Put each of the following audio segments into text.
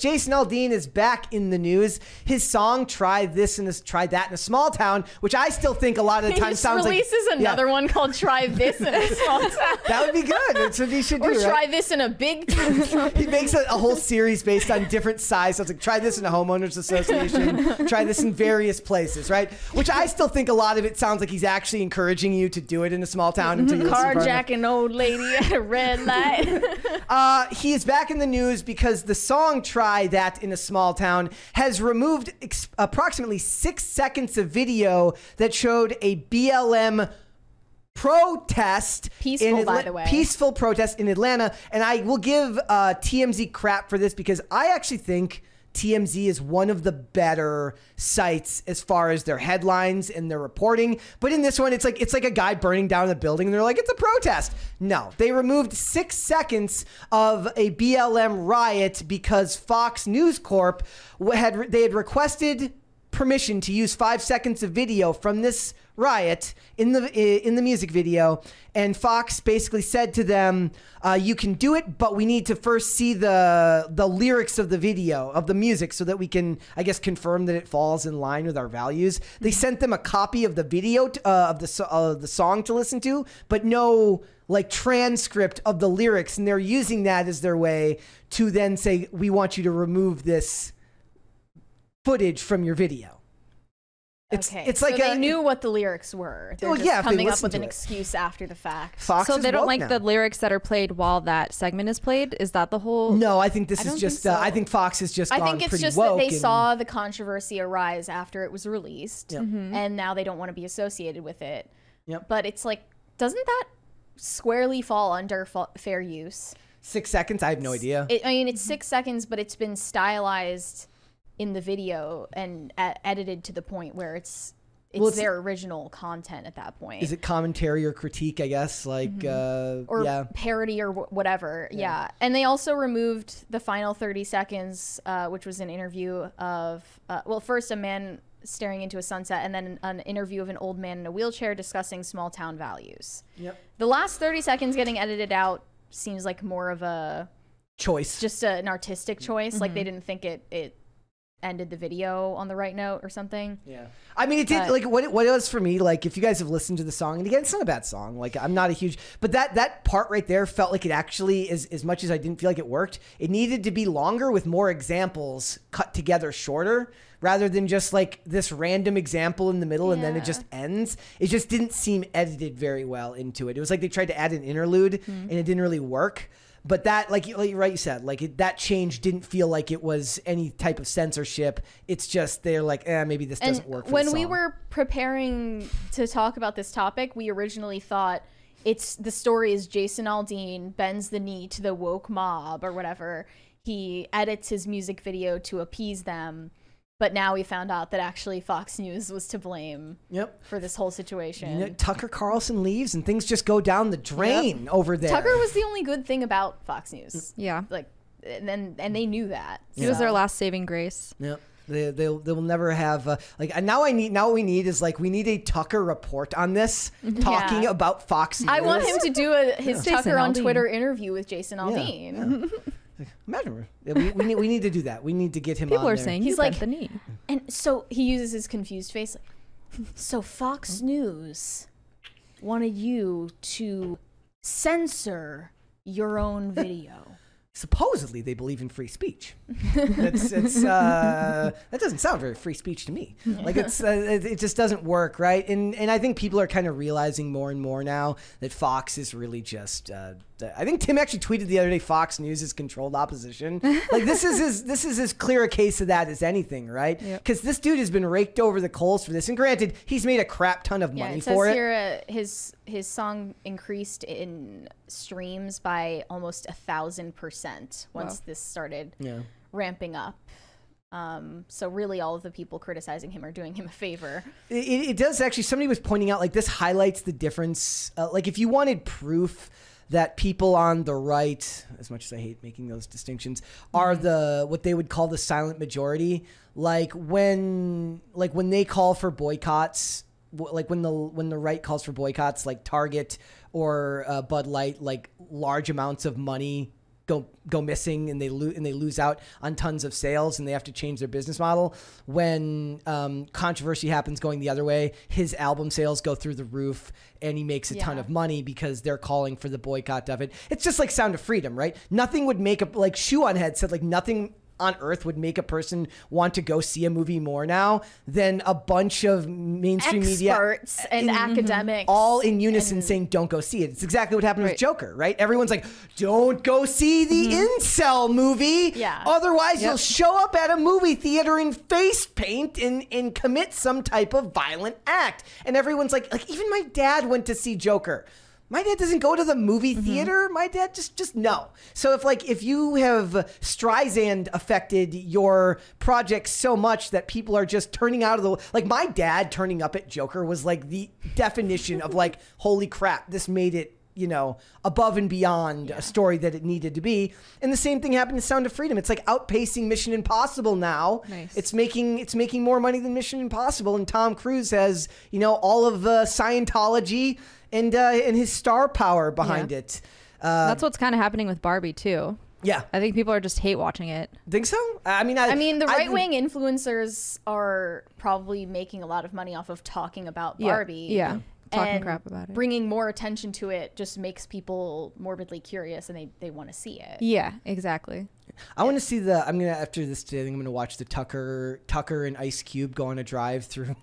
Jason Aldean is back in the news. His song "Try That in a Small Town," which I still think a lot of the time sounds like... He releases another one called "Try This in a Small Town." That would be good. That's what he should do, Or "Try right? This in a Big Town." He makes a whole series based on different sizes. So it's like, try this in a homeowners association. Try this in various places, right? Which I still think a lot of it sounds like he's actually encouraging you to do it in a small town. Until you Carjacking old lady at a red light. He is back in the news because the song "Try That in a Small Town" has removed approximately 6 seconds of video that showed a BLM protest. By the way. Peaceful protest in Atlanta. And I will give TMZ crap for this because I actually think TMZ is one of the better sites as far as their headlines and their reporting. But in this one, it's like a guy burning down the building and they're like, it's a protest. No, they removed 6 seconds of a BLM riot because Fox News Corp had requested permission to use 5 seconds of video from this riot in the music video, and Fox basically said to them, you can do it, but we need to first see the lyrics of the video, of the music, so that we can, I guess, confirm that it falls in line with our values. They sent them a copy of the video of the song to listen to, but no like transcript of the lyrics, and they're using that as their way to then say, we want you to remove this footage from your video. It's so like they knew what the lyrics were. They're just coming up with an it. excuse after the fact. Fox so they don't like now. the lyrics that are played while that segment is played? Is that the whole... No, I think this is just... I think Fox has just gone pretty woke. I think it's just that they saw the controversy arise after it was released, and now they don't want to be associated with it. Yep. But it's like, doesn't that squarely fall under fair use? 6 seconds? I have no idea. It's 6 seconds, but it's been stylized in the video and edited to the point where it's their original content at that point. Is it commentary or critique, I guess? Like, or parody or whatever. Yeah. And they also removed the final 30 seconds, which was an interview of, first a man staring into a sunset, and then an interview of an old man in a wheelchair discussing small town values. Yep. The last 30 seconds getting edited out seems like more of a choice, just an artistic choice. Like they didn't think it ended the video on the right note or something. Yeah. I mean, it did, like, what it was for me, like, if you guys have listened to the song, and again, it's not a bad song, like, I'm not a huge, but that part right there felt like it actually, as much as I didn't feel like it worked, it needed to be longer with more examples cut together shorter, rather than just, like, this random example in the middle and then it just ends. It just didn't seem edited very well into it. It was like they tried to add an interlude, and it didn't really work. But that, like you said, like that change didn't feel like it was any type of censorship. It's just they're like, maybe this doesn't work for the song. When we were preparing to talk about this topic, we originally thought the story is Jason Aldean bends the knee to the woke mob or whatever. He edits his music video to appease them. But now we found out that actually Fox News was to blame for this whole situation. You know, Tucker Carlson leaves and things just go down the drain over there. Tucker was the only good thing about Fox News. Yeah. Like, and they knew that. He was their last saving grace. Yep. They will never have now what we need is we need a Tucker report on this talking about Fox News. I want him to do his Tucker on Aldean. Twitter interview with Jason Aldean. Yeah. Imagine we need to do that. We need to get him People on are there. saying he's you like bent the knee. And so he uses his confused face so Fox News wanted you to censor your own video. Supposedly they believe in free speech. That doesn't sound very free speech to me. Like it just doesn't work, right? And I think people are kind of realizing more and more now that Fox is really just. I think Tim actually tweeted the other day, Fox News is controlled opposition. Like this is as clear a case of that as anything, right? Because this dude has been raked over the coals for this, and granted, he's made a crap ton of money for it. Here, his song increased in streams by almost 1,000% once this started ramping up. So really all of the people criticizing him are doing him a favor. It does actually. Somebody was pointing out, like, this highlights the difference. Like, if you wanted proof that people on the right, as much as I hate making those distinctions, are what they would call the silent majority. Like when they call for boycotts, like when the right calls for boycotts, like Target or Bud Light, like large amounts of money go missing and they lose out on tons of sales and they have to change their business model. When controversy happens going the other way, his album sales go through the roof and he makes a ton of money because they're calling for the boycott of it. It's just like Sound of Freedom, right? Nothing would make like Shoe on Head said, like nothing on earth would make a person want to go see a movie more now than a bunch of mainstream media experts and academics all in unison saying don't go see it. It's exactly what happened with Joker, right? Everyone's like, don't go see the incel movie. Yeah. Otherwise you'll show up at a movie theater in face paint and commit some type of violent act. And everyone's like even my dad went to see Joker. My dad doesn't go to the movie theater. My dad just no. So if you have Streisand affected your project so much that people are just turning out of the, like my dad turning up at Joker was like the definition of like, holy crap, this made it, above and beyond a story that it needed to be. And the same thing happened to Sound of Freedom. It's like outpacing Mission Impossible now. Nice. It's making more money than Mission Impossible. And Tom Cruise has, all of Scientology and his star power behind it. That's what's kind of happening with Barbie too. Yeah. I think people are just hate watching it. Think so? I mean, the right-wing influencers are probably making a lot of money off of talking about Barbie. Yeah. Talking and crap about it. Bringing more attention to it just makes people morbidly curious and they want to see it. Yeah, exactly. I want to see after this today, I think I'm going to watch the Tucker and Ice Cube go on a drive through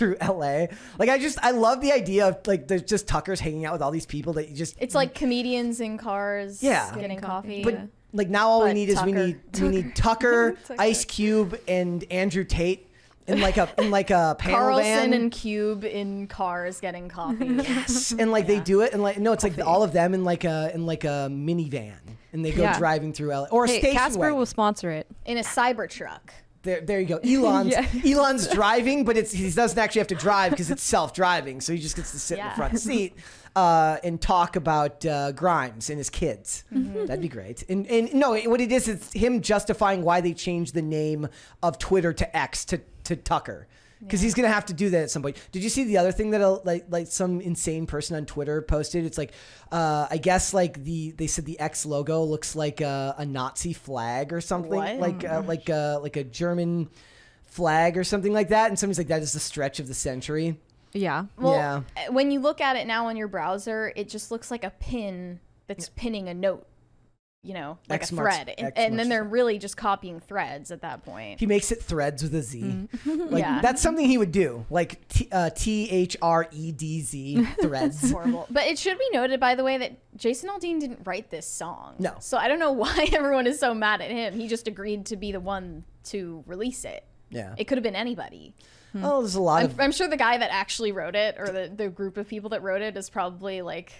LA. Like, I love the idea of like, there's just Tucker's hanging out with all these people that you just. It's like comedians in cars getting coffee. But like now all we need is we need Tucker, Ice Cube, and Andrew Tate. In like a panel Carlson van. and Cube in cars getting coffee. Yes, and they do it, and it's like all of them in like a minivan, and they go driving through LA or a station Casper wagon. will sponsor it In a Cybertruck. There you go. Elon's driving, but he doesn't actually have to drive because it's self-driving, so he just gets to sit in the front seat and talk about Grimes and his kids. That'd be great. And no, what it is, it's him justifying why they changed the name of Twitter to X to Tucker. Because he's gonna have to do that at some point. Did you see the other thing that like some insane person on Twitter posted? It's like I guess they said the X logo looks like a Nazi flag or something, what? like a German flag or something like that. And somebody's like, that is the stretch of the century. Yeah. Well, when you look at it now on your browser, it just looks like a pin that's pinning a note. Like X a marks- thread. X And then marks- they're really just copying threads at that point. He makes it threads with a Z. Yeah. That's something he would do. Like THREDZ threads. It's horrible. But it should be noted, by the way, that Jason Aldean didn't write this song. No. So I don't know why everyone is so mad at him. He just agreed to be the one to release it. Yeah. It could have been anybody. Oh, there's a lot of. I'm sure the guy that actually wrote it, or the group of people that wrote it, is probably like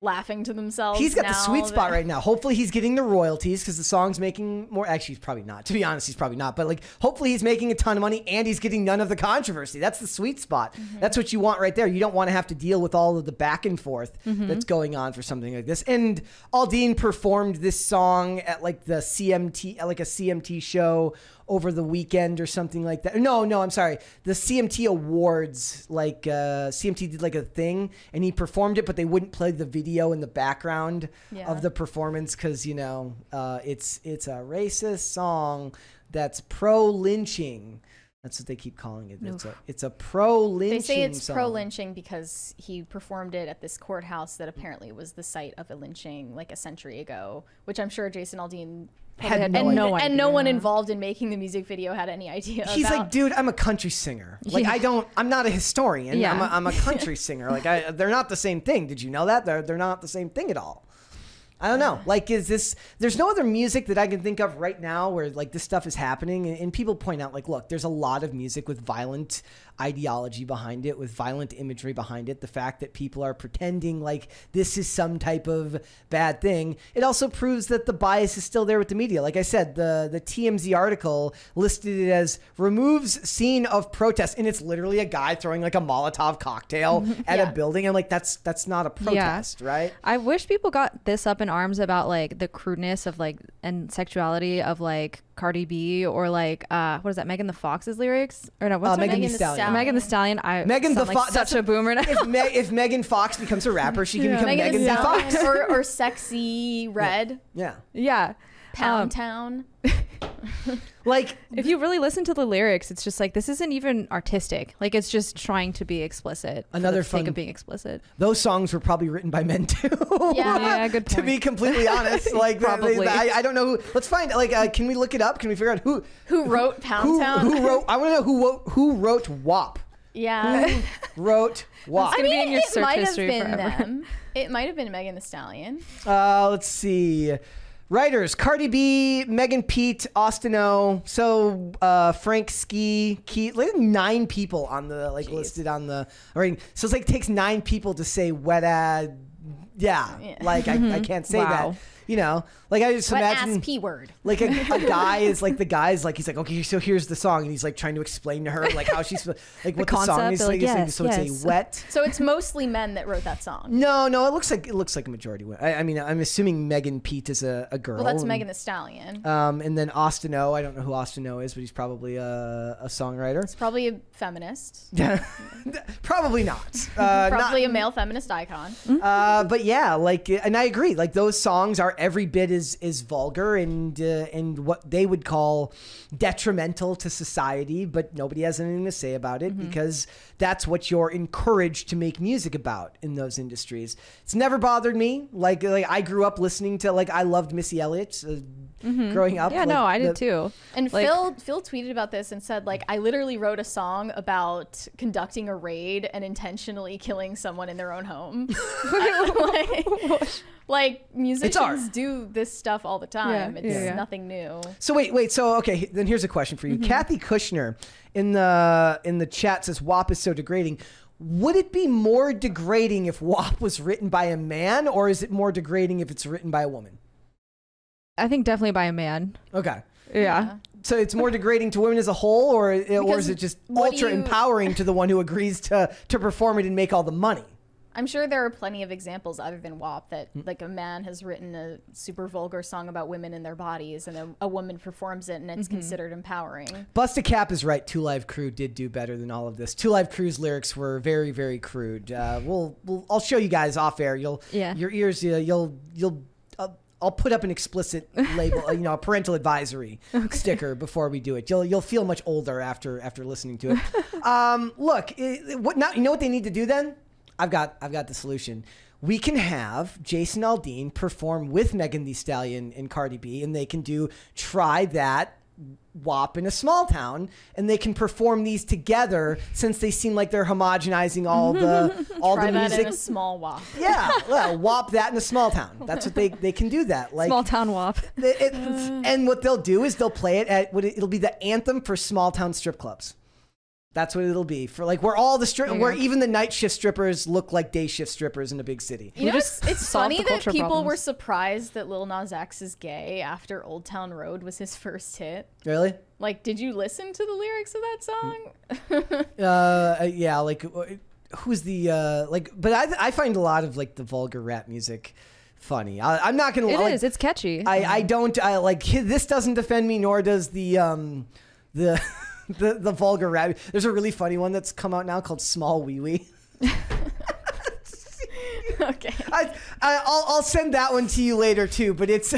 laughing to themselves. He's got the now sweet spot that- right now. Hopefully he's getting the royalties because the song's making more. Actually, he's probably not. To be honest, he's probably not. But like, hopefully he's making a ton of money and he's getting none of the controversy. That's the sweet spot. That's what you want right there. You don't want to have to deal with all of the back and forth that's going on for something like this. And Aldean performed this song at like the CMT, at like a CMT show over the weekend or something like that. No, I'm sorry. The CMT Awards, like CMT did like a thing and he performed it, but they wouldn't play the video in the background of the performance because, it's a racist song that's pro-lynching. That's what they keep calling it. It's a pro-lynching They say it's song. pro-lynching because he performed it at this courthouse that apparently was the site of a lynching like a century ago, which I'm sure Jason Aldean had no idea. And no one involved in making the music video had any idea. He's about. like, dude, I'm a country singer. Like, I'm not a historian. Yeah. I'm a country singer. Like, they're not the same thing. Did you know that? They're not the same thing at all. I don't know. Like, there's no other music that I can think of right now where like this stuff is happening. And people point out like, look, there's a lot of music with violent ideology behind it, with violent imagery behind it. The fact that people are pretending like this is some type of bad thing. It also proves that the bias is still there with the media. Like I said, the TMZ article listed it as removes scene of protest. And it's literally a guy throwing like a Molotov cocktail at a building. I'm like, that's not a protest, right? I wish people got this up in arms about like the crudeness of like and sexuality of like Cardi B or like what is that, Megan the Fox's lyrics? Or no, what's her Megan name? Thee Stallion. Megan the Stallion. Megan the sound Fox. like such a boomer now. If Megan Fox becomes a rapper, she can become Megan the Fox. or Sexy Red. Yeah. Yeah. Pound Town. Like, if you really listen to the lyrics, it's just like, this isn't even artistic. Like, it's just trying to be explicit. Another for the sake fun- of being explicit. those songs were probably written by men too. Yeah, good point. To be completely honest, like Probably. I don't know. Let's find. Like, can we look it up? Can we figure out who wrote Pound Town? Who wrote? I want to know who wrote WAP. Yeah. Who wrote WAP? gonna be in your it search might have history been forever. them. It might have been Megan the Stallion. Let's see. Writers: Cardi B, Megan Pete, Austin O. So Frank Ski, Keith. Like 9 people on the listed on the rating. So it's like it takes 9 people to say wet ad. Yeah. Like I can't say Wow. that. You know, like I just Wet imagine ass P word. like a guy is like he's like, okay, so here's the song, and he's like trying to explain to her like how she's like what the song concept, is. they're like, yes, so it's yes. a wet. So it's mostly men that wrote that song. No, it looks like a majority. I mean, I'm assuming Megan Pete is a girl. Well, that's Megan the Stallion. And then Austin O. I don't know who Austin O is, but he's probably a songwriter. It's probably a feminist. Probably not. Probably a male feminist icon. But yeah, like, and I agree. Like those songs are every bit as vulgar and what they would call detrimental to society, but nobody has anything to say about it because that's what you're encouraged to make music about in those industries. It's never bothered me. Like I grew up listening to I loved Missy Elliott growing up. Yeah, no, I did too. And Like- Phil tweeted about this and said, I literally wrote a song about conducting a raid and intentionally killing someone in their own home. Musicians do this stuff all the time. Yeah, It's yeah. nothing new. So wait. So okay, then here's a question for you. Kathy Kushner in the chat says WAP is so degrading. Would it be more degrading if WAP was written by a man, or is it more degrading if it's written by a woman? I think definitely by a man. Okay. Yeah. So it's more degrading to women as a whole, or is it just what do ultra you- empowering to the one who agrees to perform it and make all the money? I'm sure there are plenty of examples other than WAP that a man has written a super vulgar song about women and their bodies and a woman performs it and it's considered empowering. Busta Cap is right. Two Live Crew did do better than all of this. Two Live Crew's lyrics were very, very crude. I'll show you guys off air. Your ears, I'll put up an explicit label, a parental advisory sticker before we do it. You'll feel much older after listening to it. Look, you know what they need to do then? I've got the solution. We can have Jason Aldean perform with Megan Thee Stallion and Cardi B, and they can try that WAP in a small town, and they can perform these together since they seem like they're homogenizing all the Try that music. in a small WAP. Yeah, well, WAP that in a small town. That's what they can do that. Like Small town WAP. and what they'll do is they'll play it at it'll be the anthem for small town strip clubs. That's what it'll be for where all the where even the night shift strippers look like day shift strippers in a big city. You know, it's solved funny the that culture people problems. were surprised that Lil Nas X is gay after Old Town Road was his first hit. Really? Did you listen to the lyrics of that song? Yeah. Who's the But I find a lot of the vulgar rap music funny. I'm not gonna. It is. It's catchy. I don't. This doesn't defend me, nor does the the vulgar rap. There's a really funny one that's come out now called Small Wee Wee. Okay. I'll send that one to you later too. But it's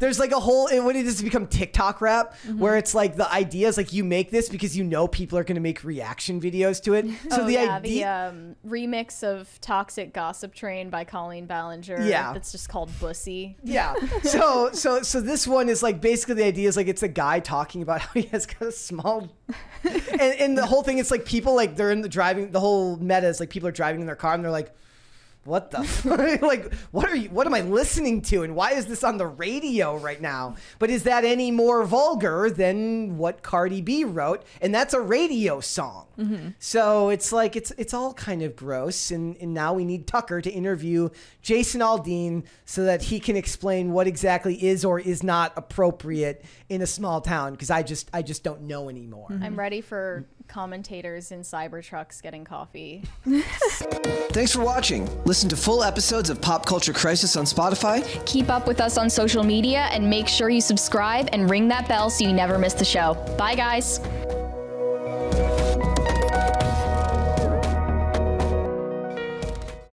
there's a whole what it has become TikTok rap where it's the idea is you make this because people are going to make reaction videos to it. So the idea. The remix of Toxic Gossip Train by Colleen Ballinger. Yeah. That's just called Bussy. Yeah. So this one is basically the idea is it's a guy talking about how he has got a small and the whole thing is people they're in the whole meta is people are driving in their car and they're like, what the what am I listening to and why is this on the radio right now? But is that any more vulgar than what Cardi B wrote? And that's a radio song. So it's it's all kind of gross, and now we need Tucker to interview Jason Aldean so that he can explain what exactly is or is not appropriate in a small town, because I just don't know anymore. I'm ready for commentators in Cybertrucks getting coffee. Thanks for watching. Listen to full episodes of Pop Culture Crisis on Spotify. Keep up with us on social media and make sure you subscribe and ring that bell so you never miss the show. Bye, guys.